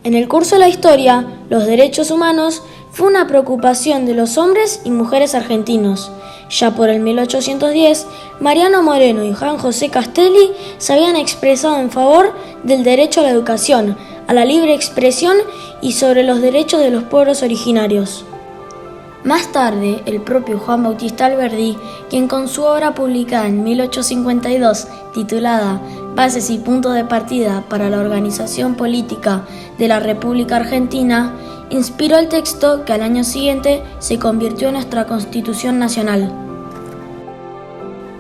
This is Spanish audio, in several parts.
En el curso de la historia, los derechos humanos fue una preocupación de los hombres y mujeres argentinos. Ya por el 1810, Mariano Moreno y Juan José Castelli se habían expresado en favor del derecho a la educación, a la libre expresión y sobre los derechos de los pueblos originarios. Más tarde, el propio Juan Bautista Alberdi, quien con su obra publicada en 1852, titulada Bases y puntos de partida para la organización política de la República Argentina, inspiró el texto que al año siguiente se convirtió en nuestra Constitución Nacional.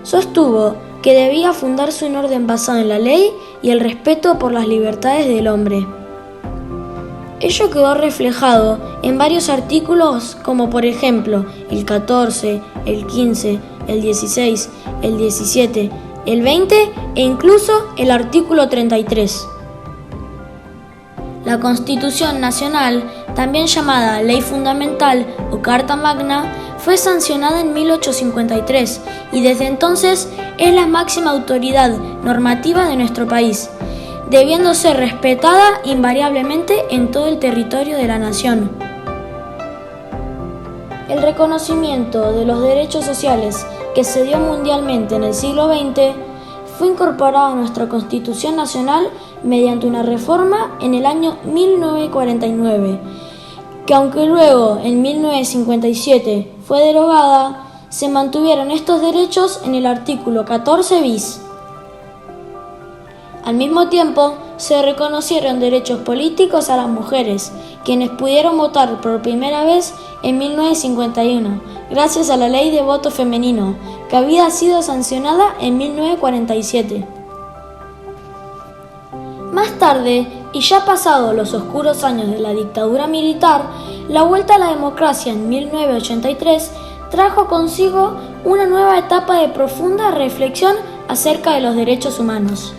Sostuvo que debía fundarse un orden basado en la ley y el respeto por las libertades del hombre. Ello quedó reflejado en varios artículos como por ejemplo el 14, el 15, el 16, el 17, el 20 e incluso el artículo 33. La Constitución Nacional, también llamada Ley Fundamental o Carta Magna, fue sancionada en 1853 y desde entonces es la máxima autoridad normativa de nuestro país, debiendo ser respetada invariablemente en todo el territorio de la nación. El reconocimiento de los derechos sociales que se dio mundialmente en el siglo XX fue incorporado a nuestra Constitución Nacional mediante una reforma en el año 1949, que aunque luego en 1957 fue derogada, se mantuvieron estos derechos en el artículo 14 bis. Al mismo tiempo, se reconocieron derechos políticos a las mujeres, quienes pudieron votar por primera vez en 1951, gracias a la Ley de Voto Femenino, que había sido sancionada en 1947. Más tarde, y ya pasados los oscuros años de la dictadura militar, la vuelta a la democracia en 1983 trajo consigo una nueva etapa de profunda reflexión acerca de los derechos humanos.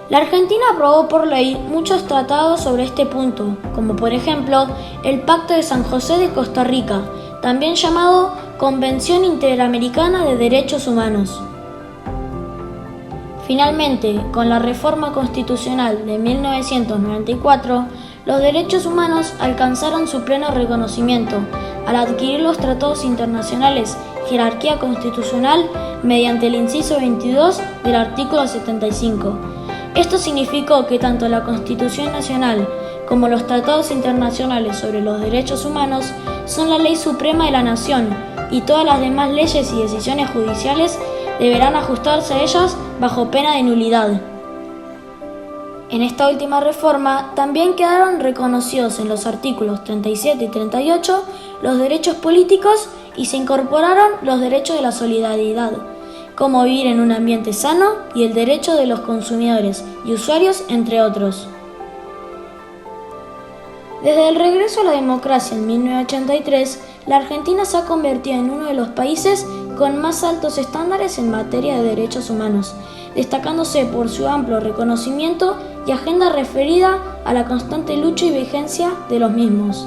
La Argentina aprobó por ley muchos tratados sobre este punto, como por ejemplo el Pacto de San José de Costa Rica, también llamado Convención Interamericana de Derechos Humanos. Finalmente, con la reforma constitucional de 1994, los derechos humanos alcanzaron su pleno reconocimiento al adquirir los tratados internacionales jerarquía constitucional mediante el inciso 22 del artículo 75. Esto significó que tanto la Constitución Nacional como los tratados internacionales sobre los derechos humanos son la ley suprema de la nación y todas las demás leyes y decisiones judiciales deberán ajustarse a ellas bajo pena de nulidad. En esta última reforma también quedaron reconocidos en los artículos 37 y 38 los derechos políticos y se incorporaron los derechos de la solidaridad, como vivir en un ambiente sano y el derecho de los consumidores y usuarios, entre otros. Desde el regreso a la democracia en 1983, la Argentina se ha convertido en uno de los países con más altos estándares en materia de derechos humanos, destacándose por su amplio reconocimiento y agenda referida a la constante lucha y vigencia de los mismos.